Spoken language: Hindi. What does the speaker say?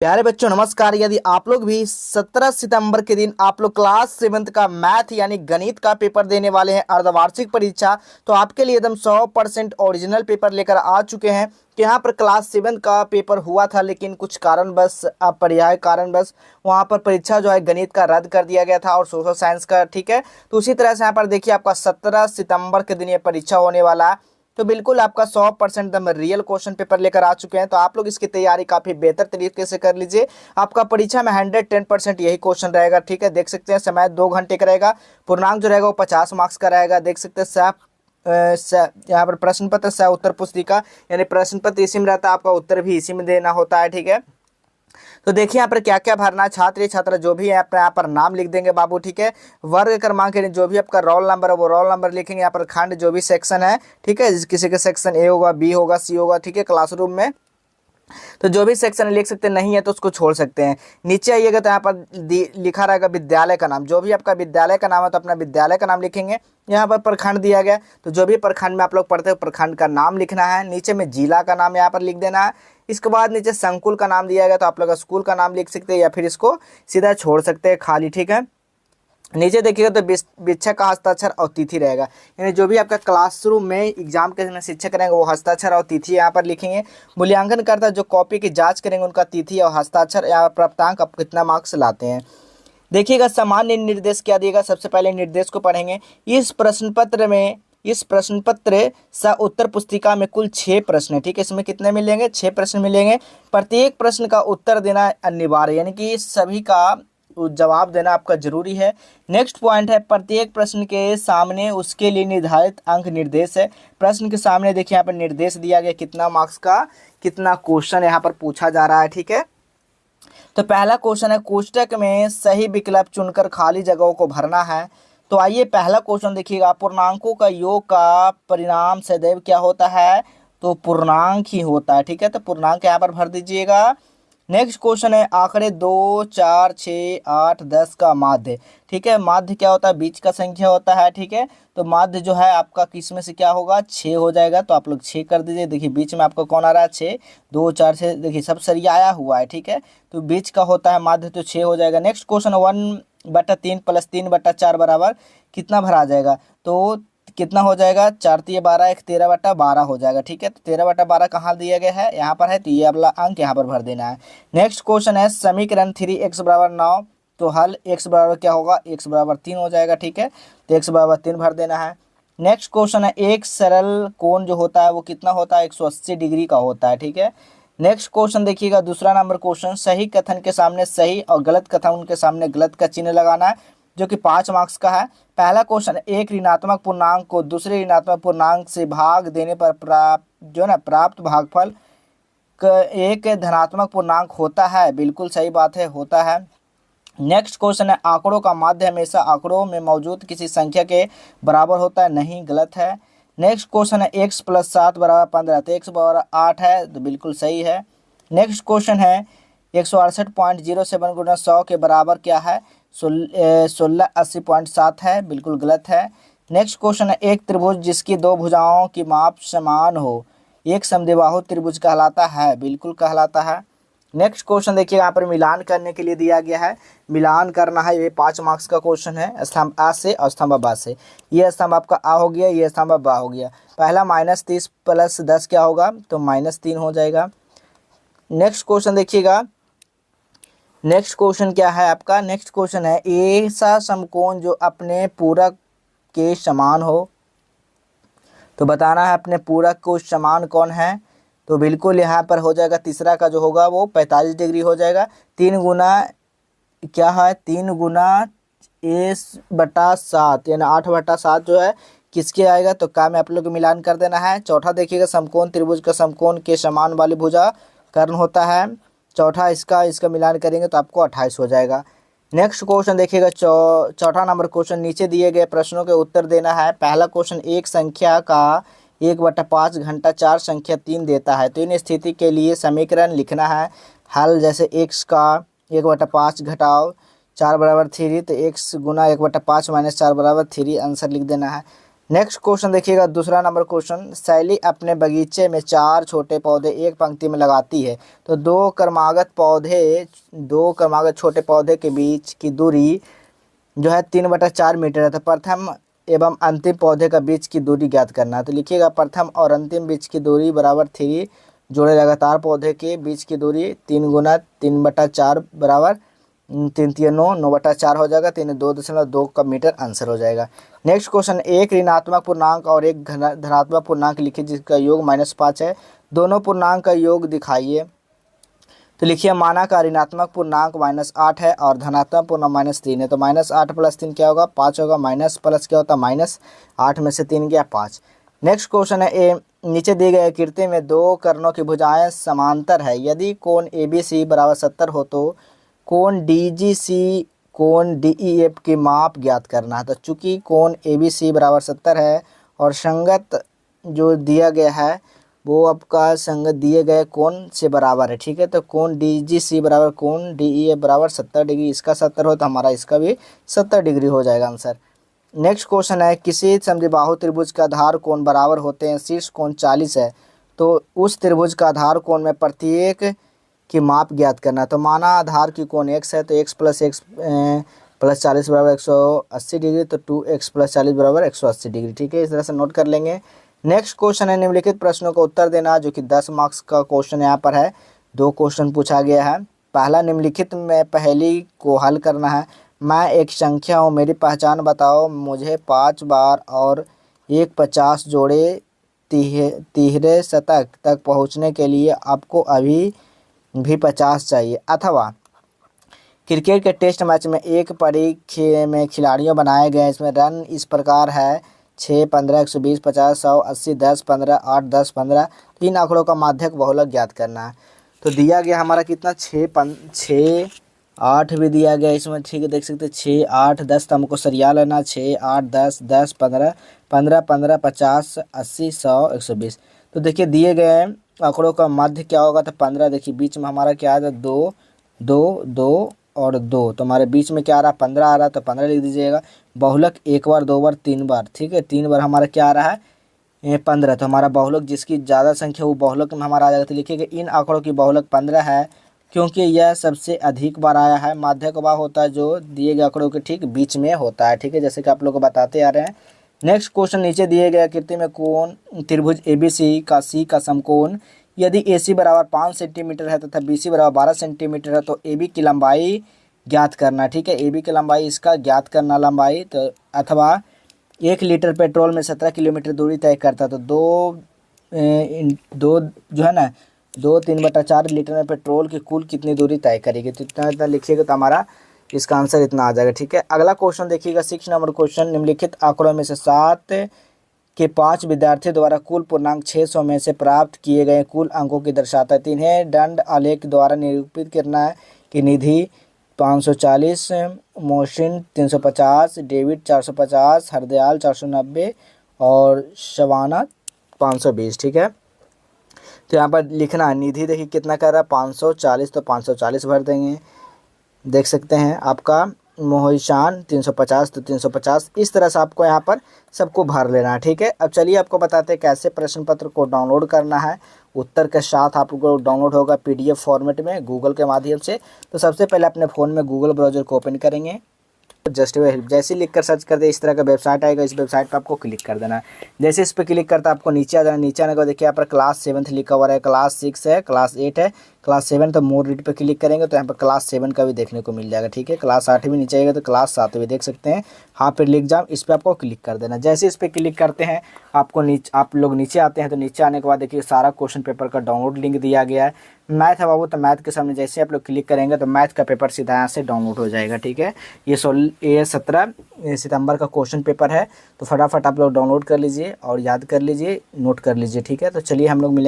प्यारे बच्चों नमस्कार। यदि आप लोग भी 17 सितंबर के दिन आप लोग क्लास 7th का मैथ यानी गणित का पेपर देने वाले हैं अर्धवार्षिक परीक्षा, तो आपके लिए एकदम 100% ओरिजिनल पेपर लेकर आ चुके हैं। कि यहाँ पर क्लास 7 का पेपर हुआ था, लेकिन कुछ कारणवश अपरिहार्य कारणवश वहाँ पर परीक्षा जो है गणित का रद्द कर दिया गया था और सोशल साइंस का। ठीक है, तो उसी तरह से यहाँ पर देखिए आपका 17 सितंबर के दिन ये परीक्षा होने वाला है। तो बिल्कुल आपका 100% एकदम रियल क्वेश्चन पेपर लेकर आ चुके हैं। तो आप लोग इसकी तैयारी काफी बेहतर तरीके से कर लीजिए। आपका परीक्षा में 110% यही क्वेश्चन रहेगा। ठीक है, देख सकते हैं समय 2 घंटे का रहेगा। पूर्णांक जो रहेगा वो 50 मार्क्स का रहेगा। देख सकते हैं यहाँ पर प्रश्न पत्र सह उत्तर पुस्तिका यानी प्रश्न पत्र इसी में रहता है, आपका उत्तर भी इसी में देना होता है। ठीक है, तो देखिए यहाँ पर क्या क्या भरना है। छात्र छात्रा जो भी है अपने यहाँ पर नाम लिख देंगे बाबू। ठीक है, वर्ग क्रमांक जो भी आपका रोल नंबर है वो रोल नंबर लिखेंगे। यहाँ पर खंड जो भी सेक्शन है, ठीक है, किसी का सेक्शन ए होगा, बी होगा, सी होगा। ठीक है, क्लासरूम में तो जो भी सेक्शन लिख सकते हैं, नहीं है तो उसको छोड़ सकते हैं। नीचे आइएगा तो यहाँ पर लिखा रहेगा विद्यालय का नाम। जो भी आपका विद्यालय का नाम है तो अपना विद्यालय का नाम लिखेंगे। यहाँ पर प्रखंड दिया गया, तो जो भी प्रखंड में आप लोग पढ़ते हो प्रखंड का नाम लिखना है। नीचे में जिला का नाम यहाँ पर लिख देना है। इसके बाद नीचे संकुल का नाम दिया गया, तो आप लोग स्कूल का नाम लिख सकते हैं या फिर इसको सीधा छोड़ सकते हैं खाली। ठीक है, नीचे देखिएगा तो शिक्षक का हस्ताक्षर और तिथि रहेगा, यानी जो भी आपका क्लासरूम में एग्जाम के समय शिक्षक करेंगे वो हस्ताक्षर और तिथि यहाँ पर लिखेंगे। मूल्यांकन करता जो कॉपी की जांच करेंगे उनका तिथि और हस्ताक्षर या प्राप्तांक आप कितना मार्क्स लाते हैं। देखिएगा सामान्य निर्देश क्या दिएगा। सबसे पहले निर्देश को पढ़ेंगे। इस प्रश्न पत्र सा उत्तर पुस्तिका में कुल 6 प्रश्न है। ठीक है, इसमें कितने मिलेंगे? 6 प्रश्न मिलेंगे। प्रत्येक प्रश्न का उत्तर देना अनिवार्य, यानी कि सभी का जवाब देना आपका जरूरी है। नेक्स्ट पॉइंट है प्रत्येक प्रश्न के सामने उसके लिए निर्धारित अंक निर्देश है। प्रश्न के सामने देखिए यहाँ पर निर्देश दिया गया कितना मार्क्स का कितना क्वेश्चन यहाँ पर पूछा जा रहा है। ठीक है, तो पहला क्वेश्चन है कोष्टक में सही विकल्प चुनकर खाली जगहों को भरना है। तो आइए पहला क्वेश्चन देखिएगा। पूर्णांकों का योग का परिणाम सदैव क्या होता है? तो पूर्णांक ही होता है। ठीक है, तो पूर्णांक यहाँ पर भर दीजिएगा। नेक्स्ट क्वेश्चन है आंकड़े 2, 4, 6, 8, 10 का माध्य। ठीक है, माध्य क्या होता है? बीच का संख्या होता है। ठीक है, तो माध्य जो है आपका किस में से क्या होगा? 6 हो जाएगा। तो आप लोग 6 कर दीजिए। देखिए बीच में आपका कौन आ रहा है? 6, 2, 4, 6। देखिए सब सरियाया हुआ है। ठीक है, तो बीच का होता है माध्य, तो 6 हो जाएगा। नेक्स्ट क्वेश्चन 1/3 + 3/4 बराबर कितना भरा जाएगा? तो कितना हो जाएगा? 4 × 12 1 13/12 हो जाएगा। ठीक है, तो 13/12 कहाँ दिया गया है? यहाँ पर है, तो ये वाला अंक यहाँ पर भर देना है। नेक्स्ट क्वेश्चन है समीकरण 3x = 9। तो हल x बराबर क्या होगा? x बराबर 3 हो जाएगा। ठीक है, तो x बराबर 3 भर देना है। नेक्स्ट क्वेश्चन है एक सरल कोण जो होता है वो कितना होता है? 180 डिग्री का होता है। ठीक है, नेक्स्ट क्वेश्चन देखिएगा दूसरा नंबर क्वेश्चन। सही कथन के सामने सही और गलत कथन के सामने गलत का चिन्ह लगाना है, जो कि 5 मार्क्स का है। पहला क्वेश्चन एक ऋणात्मक पूर्णांक को दूसरे ऋणात्मक पूर्णांक से भाग देने पर प्राप्त भागफल एक धनात्मक पूर्णांक होता है। बिल्कुल सही बात है, होता है। नेक्स्ट क्वेश्चन है आंकड़ों का माध्य हमेशा आंकड़ों में मौजूद किसी संख्या के बराबर होता है। नहीं, गलत है। नेक्स्ट क्वेश्चन है x + 7 = 15। तो x बराबर 8 है, तो बिल्कुल सही है। नेक्स्ट क्वेश्चन है 168.07 × 100 के बराबर क्या है? 1680.7 है, बिल्कुल गलत है। नेक्स्ट क्वेश्चन है एक त्रिभुज जिसकी 2 भुजाओं की माप समान हो एक समद्विबाहु त्रिभुज कहलाता है। बिल्कुल कहलाता है। नेक्स्ट क्वेश्चन देखिए यहाँ पर मिलान करने के लिए दिया गया है। मिलान करना है, ये 5 मार्क्स का क्वेश्चन है। स्तंभ आ से और स्तंभ बा से। ये स्तंभ आपका आ हो गया, ये स्तंभ बा हो गया। पहला -30 + 10 क्या होगा? तो -3 हो जाएगा। नेक्स्ट क्वेश्चन देखिएगा। नेक्स्ट क्वेश्चन क्या है आपका? नेक्स्ट क्वेश्चन है ऐसा समकोण जो अपने पूरक के समान हो। तो बताना है अपने पूरक को समान कौन है? तो बिल्कुल यहाँ पर हो जाएगा तीसरा का जो होगा वो 45 डिग्री हो जाएगा। 3 गुना क्या है? 3 गुना a/7 यानी 8/7 जो है किसके आएगा? तो का में आप लोग को मिलान कर देना है। चौथा देखिएगा समकोण त्रिभुज का समकोण के समान वाली भुजा कर्ण होता है। चौथा इसका मिलान करेंगे तो आपको 28 हो जाएगा। नेक्स्ट क्वेश्चन देखिएगा चौथा नंबर क्वेश्चन। नीचे दिए गए प्रश्नों के उत्तर देना है। पहला क्वेश्चन एक संख्या का 1/5 घंटा 4 संख्या 3 देता है, तो इन स्थिति के लिए समीकरण लिखना है। हल जैसे x का 1/5 घटाओ 4 = 3, तो x × 1/5 - 4 = 3 आंसर लिख देना है। नेक्स्ट क्वेश्चन देखिएगा, दूसरा नंबर क्वेश्चन। शैली अपने बगीचे में 4 छोटे पौधे एक पंक्ति में लगाती है, तो दो क्रमागत छोटे पौधे के बीच की दूरी जो है 3/4 मीटर है। तो प्रथम एवं अंतिम पौधे का बीच की दूरी ज्ञात करना है। तो लिखिएगा प्रथम और अंतिम बीच की दूरी बराबर 3 जोड़े लगातार पौधे के बीच की दूरी 3 गुना 3/4 बराबर 3 3 9 9/4 हो जाएगा। 3 2.2 का मीटर आंसर हो जाएगा। नेक्स्ट क्वेश्चन, एक ऋणात्मक पूर्णांक और एक धनात्मक पूर्णांक लिखिए जिसका योग -5 है। दोनों पूर्णांक का योग दिखाइए। तो लिखिए माना का ऋणात्मक पूर्णांक -8 है और धनात्मक पूर्णांक -3 है। तो -8 + 3 क्या होगा, 5 होगा। माइनस प्लस क्या होता है, -8 में से 3 गया 5। नेक्स्ट क्वेश्चन है, ए नीचे दिए गए आकृति में दो कर्णों की भुजाएं समांतर है। यदि कोण ABC बराबर 70 हो तो कोण DGC कोण DEF की माप ज्ञात करना है। तो चूंकि कोण ABC बराबर 70 है और संगत जो दिया गया है वो आपका संगत दिए गए कोण से बराबर है, ठीक है। तो कोण DGC बराबर कोण DEF बराबर 70 डिग्री। इसका 70 हो तो हमारा इसका भी 70 डिग्री हो जाएगा आंसर। नेक्स्ट क्वेश्चन है, किसी समद्विबाहु त्रिभुज का आधार कोण बराबर होते हैं, शीर्ष कोण 40 है, तो उस त्रिभुज का आधार कोण में प्रत्येक की माप ज्ञात करना। तो माना आधार की कोण x है, तो x + x + 40 बराबर 180 डिग्री। तो 2x + 40 बराबर 180 डिग्री, ठीक है। इस तरह से नोट कर लेंगे। नेक्स्ट क्वेश्चन है, निम्नलिखित प्रश्नों का उत्तर देना, जो कि 10 मार्क्स का क्वेश्चन यहाँ पर है। 2 क्वेश्चन पूछा गया है। पहला, निम्नलिखित में पहली को हल करना है। मैं एक संख्या हूँ, मेरी पहचान बताओ। मुझे 5 बार और 1 50 जोड़े तिहरे शतक तक पहुँचने के लिए आपको अभी भी 50 चाहिए। अथवा क्रिकेट के टेस्ट मैच में एक पारी में खिलाड़ियों बनाए गए, इसमें रन इस प्रकार है 6 15 120 50 100 80 10 15 8 10 15। 3 आंकड़ों का माध्यक बहुलक ज्ञात करना है। तो दिया गया हमारा कितना, 6 8 भी दिया गया इसमें, ठीक है। देख सकते हैं 6 8 10, तो हमको सरिया लेना 6 8 10 10 15 15 15 50 80 100 120। तो देखिए दिए गए आंकड़ों का माध्य क्या होगा, तो 15। देखिए बीच में हमारा क्या आ रहा है, 2 2 2 और 2, तो हमारे बीच में क्या आ रहा है, 15 आ रहा है। तो 15 लिख दीजिएगा। बहुलक 1 बार 2 बार 3 बार, ठीक है। 3 बार हमारा क्या आ रहा है, 15। तो हमारा बहुलक जिसकी ज़्यादा संख्या वो बहुलक में हमारा आ जाएगा। तो लिखिएगा इन आंकड़ों की बहुलक 15 है, क्योंकि यह सबसे अधिक बार आया है। माध्यक वह होता है जो दिए गए आंकड़ों के ठीक बीच में होता है, ठीक है, जैसे कि आप लोग को बताते आ रहे हैं। नेक्स्ट क्वेश्चन, नीचे दिए गए आकृति में कोण त्रिभुज ABC का C का समकोण यदि AC बराबर 5 सेंटीमीटर है तथा BC बराबर 12 सेंटीमीटर है, तो AB की लंबाई ज्ञात करना, ठीक है। AB की लंबाई इसका ज्ञात करना लंबाई। तो अथवा 1 लीटर पेट्रोल में 17 किलोमीटर दूरी तय करता है, तो दो जो है ना 2 3/4 लीटर में पेट्रोल की कुल कितनी दूरी तय करेगी। तो इतना लिखिएगा तो हमारा इसका आंसर इतना आ जाएगा, ठीक है। अगला क्वेश्चन देखिएगा, 6 नंबर क्वेश्चन। निम्नलिखित आंकड़ों में से 7 के 5 विद्यार्थियों द्वारा कुल पूर्णांक 600 में से प्राप्त किए गए कुल अंकों की दर्शाता है। इन्हें दंड आलेख द्वारा निरूपित करना है कि निधि 540, मोहसिन 350, डेविड 450, हरदयाल 490 और शबाना 520, ठीक है। तो यहाँ पर लिखना है निधि, देखिए कितना कर रहा है 540, तो 540 भर देंगे। देख सकते हैं आपका मोहिशान 350, तो 350। इस तरह से आपको यहाँ पर सबको भर लेना है, ठीक है। अब चलिए आपको बताते हैं कैसे प्रश्न पत्र को डाउनलोड करना है। उत्तर के साथ आपको डाउनलोड होगा PDF फॉर्मेट में गूगल के माध्यम से। तो सबसे पहले अपने फ़ोन में गूगल ब्राउज़र को ओपन करेंगे। जस्ट वे हेल्प जैसे ही लिख कर सर्च कर दे इस तरह का वेबसाइट आएगा। इस वेबसाइट पर आपको क्लिक कर देना है। जैसे इस पर क्लिक करता है आपको नीचे आ जाना। नीचे आने के बाद देखिए यहाँ पर क्लास 7 लिखा हुआ है, क्लास 6 है, क्लास 8 है, क्लास 7। तो मोर रीड पे क्लिक करेंगे तो यहाँ पर क्लास 7 का भी देखने को मिल जाएगा, ठीक है। क्लास 8 भी नीचे आएगा तो क्लास 7 भी देख सकते हैं। हाँ फिर एग्जाम, इस पर आपको क्लिक कर देना। जैसे इस पर क्लिक करते हैं आप लोग नीचे आते हैं। तो नीचे आने के बाद देखिए सारा क्वेश्चन पेपर का डाउनलोड लिंक दिया गया है। मैथ है बाबू, तो मैथ के सामने जैसे आप लोग क्लिक करेंगे तो मैथ का पेपर सीधा यहाँ से डाउनलोड हो जाएगा, ठीक है। ये 17 सितंबर का क्वेश्चन पेपर है। तो फटाफट आप लोग डाउनलोड कर लीजिए और याद कर लीजिए, नोट कर लीजिए, ठीक है। तो चलिए हम लोग मिलेंगे।